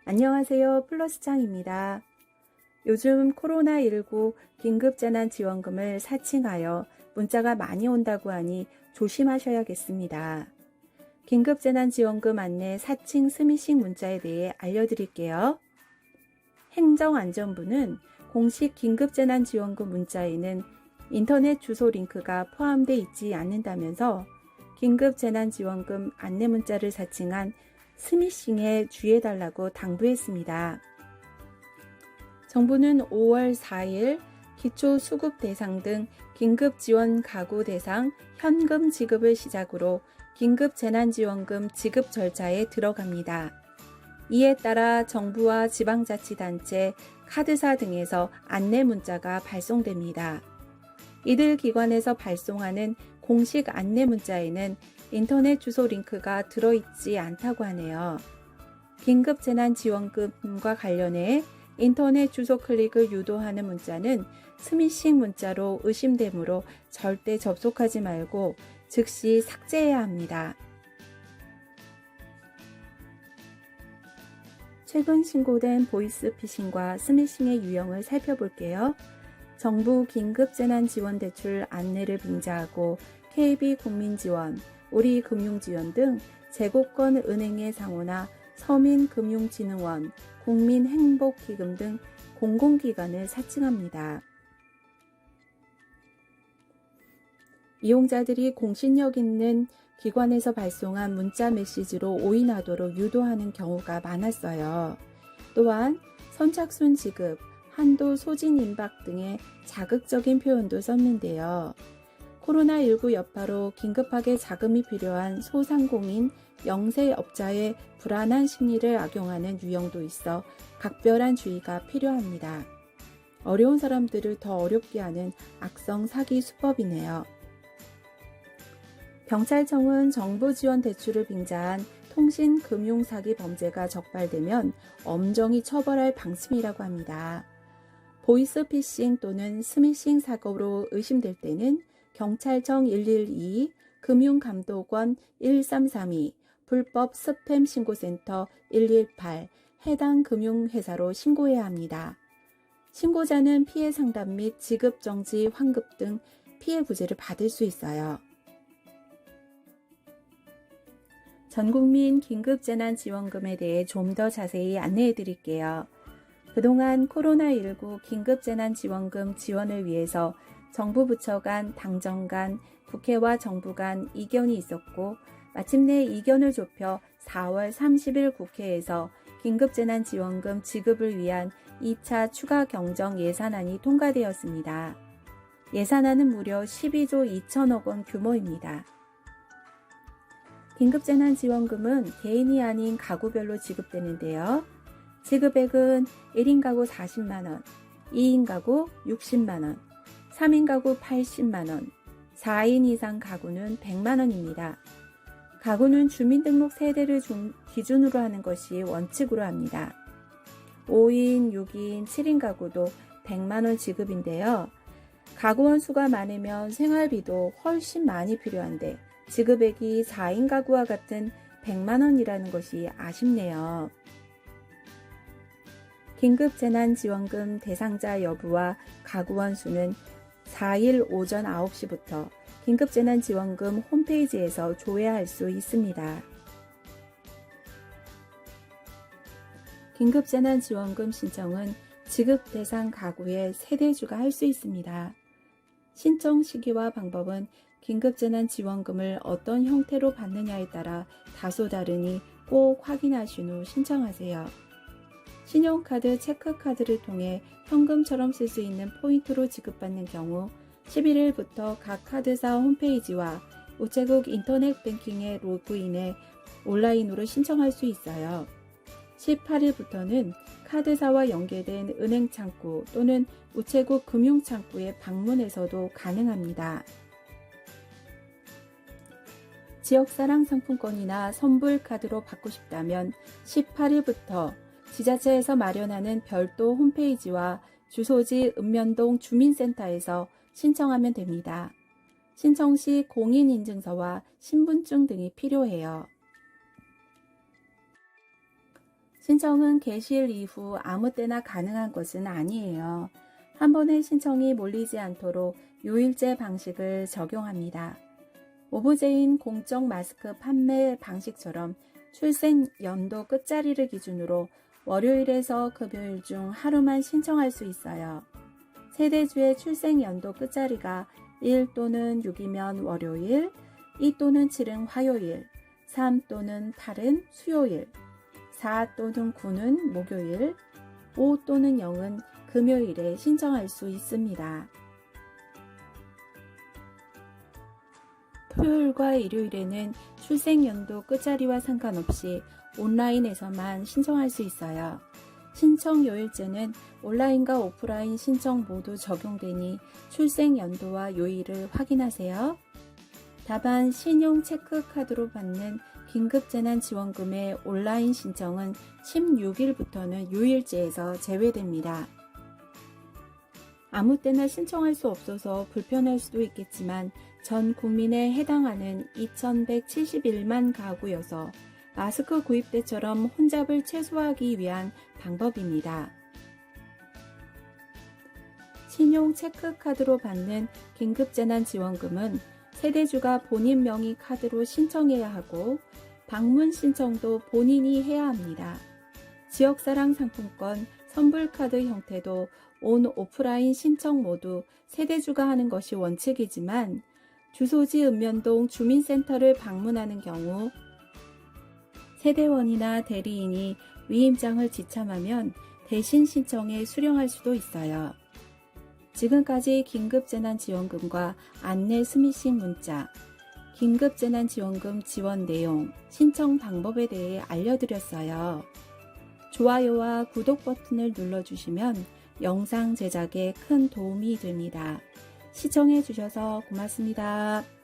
안녕하세요. 플러스창입니다. 요즘 코로나19 긴급재난지원금을 사칭하여 문자가 많이 온다고 하니 조심하셔야겠습니다. 긴급재난지원금 안내 사칭 스미싱 문자에 대해 알려드릴게요. 행정안전부는 공식 긴급재난지원금 문자에는 인터넷 주소 링크가 포함되어 있지 않는다면서 긴급재난지원금 안내 문자를 사칭한 스미싱에 주의해달라고 당부했습니다. 정부는 5월 4일 기초수급 대상 등 긴급지원 가구 대상 현금 지급을 시작으로 긴급재난지원금 지급 절차에 들어갑니다. 이에 따라 정부와 지방자치단체, 카드사 등에서 안내 문자가 발송됩니다. 이들 기관에서 발송하는 공식 안내 문자에는 인터넷 주소 링크가 들어있지 않다고 하네요. 긴급재난지원금과 관련해 인터넷 주소 클릭을 유도하는 문자는 스미싱 문자로 의심되므로 절대 접속하지 말고 즉시 삭제해야 합니다. 최근 신고된 보이스피싱과 스미싱의 유형을 살펴볼게요. 정부 긴급재난지원대출 안내를 빙자하고 KB국민지원, 우리금융지원 등 제공권 은행의 상호나 서민금융진흥원, 국민행복기금 등 공공기관을 사칭합니다. 이용자들이 공신력 있는 기관에서 발송한 문자 메시지로 오인하도록 유도하는 경우가 많았어요. 또한 선착순 지급, 한도 소진 임박 등의 자극적인 표현도 썼는데요. 코로나19 여파로 긴급하게 자금이 필요한 소상공인, 영세업자의 불안한 심리를 악용하는 유형도 있어 각별한 주의가 필요합니다. 어려운 사람들을 더 어렵게 하는 악성 사기 수법이네요. 경찰청은 정부 지원 대출을 빙자한 통신금융사기 범죄가 적발되면 엄정히 처벌할 방침이라고 합니다. 보이스피싱 또는 스미싱 사고로 의심될 때는 경찰청 112, 금융감독원 1332, 불법 스팸 신고센터 118, 해당 금융회사로 신고해야 합니다. 신고자는 피해 상담 및 지급정지 환급 등 피해 구제를 받을 수 있어요. 전국민 긴급재난지원금에 대해 좀 더 자세히 안내해 드릴게요. 그동안 코로나19 긴급재난지원금 지원을 위해서 정부 부처 간, 당정 간, 국회와 정부 간 이견이 있었고 마침내 이견을 좁혀 4월 30일 국회에서 긴급재난지원금 지급을 위한 2차 추가 경정 예산안이 통과되었습니다. 예산안은 무려 12조 2천억 원 규모입니다. 긴급재난지원금은 개인이 아닌 가구별로 지급되는데요. 지급액은 1인 가구 40만원, 2인 가구 60만원, 3인 가구 80만원, 4인 이상 가구는 100만원입니다. 가구는 주민등록 세대를 기준으로 하는 것이 원칙으로 합니다. 5인, 6인, 7인 가구도 100만원 지급인데요. 가구원 수가 많으면 생활비도 훨씬 많이 필요한데 지급액이 4인 가구와 같은 100만원이라는 것이 아쉽네요. 긴급재난지원금 대상자 여부와 가구원 수는 4일 오전 9시부터 긴급재난지원금 홈페이지에서 조회할 수 있습니다. 긴급재난지원금 신청은 지급 대상 가구의 세대주가 할 수 있습니다. 신청 시기와 방법은 긴급재난지원금을 어떤 형태로 받느냐에 따라 다소 다르니 꼭 확인하신 후 신청하세요. 신용카드, 체크카드를 통해 현금처럼 쓸 수 있는 포인트로 지급받는 경우 11일부터 각 카드사 홈페이지와 우체국 인터넷 뱅킹에 로그인해 온라인으로 신청할 수 있어요. 18일부터는 카드사와 연계된 은행 창구 또는 우체국 금융창구에 방문해서도 가능합니다. 지역사랑 상품권이나 선불카드로 받고 싶다면 18일부터 지자체에서 마련하는 별도 홈페이지와 주소지 읍면동 주민센터에서 신청하면 됩니다. 신청 시 공인인증서와 신분증 등이 필요해요. 신청은 개시일 이후 아무 때나 가능한 것은 아니에요. 한 번의 신청이 몰리지 않도록 요일제 방식을 적용합니다. 오브제인 공적 마스크 판매 방식처럼 출생 연도 끝자리를 기준으로 월요일에서 금요일 중 하루만 신청할 수 있어요. 세대주의 출생 연도 끝자리가 1 또는 6이면 월요일, 2 또는 7은 화요일, 3 또는 8은 수요일, 4 또는 9는 목요일, 5 또는 0은 금요일에 신청할 수 있습니다. 토요일과 일요일에는 출생연도 끝자리와 상관없이 온라인에서만 신청할 수 있어요. 신청 요일제는 온라인과 오프라인 신청 모두 적용되니 출생연도와 요일을 확인하세요. 다만 신용 체크카드로 받는 긴급재난지원금의 온라인 신청은 16일부터는 요일제에서 제외됩니다. 아무 때나 신청할 수 없어서 불편할 수도 있겠지만 전 국민에 해당하는 2171만 가구여서 마스크 구입 때처럼 혼잡을 최소화하기 위한 방법입니다. 신용 체크카드로 받는 긴급재난지원금은 세대주가 본인 명의 카드로 신청해야 하고 방문 신청도 본인이 해야 합니다. 지역사랑 상품권, 선불카드 형태도 온 오프라인 신청 모두 세대주가 하는 것이 원칙이지만 주소지 읍면동 주민센터를 방문하는 경우 세대원이나 대리인이 위임장을 지참하면 대신 신청에 수령할 수도 있어요. 지금까지 긴급재난지원금과 안내 스미싱 문자, 긴급재난지원금 지원 내용, 신청 방법에 대해 알려드렸어요. 좋아요와 구독 버튼을 눌러주시면 영상 제작에 큰 도움이 됩니다. 시청해 주셔서 고맙습니다.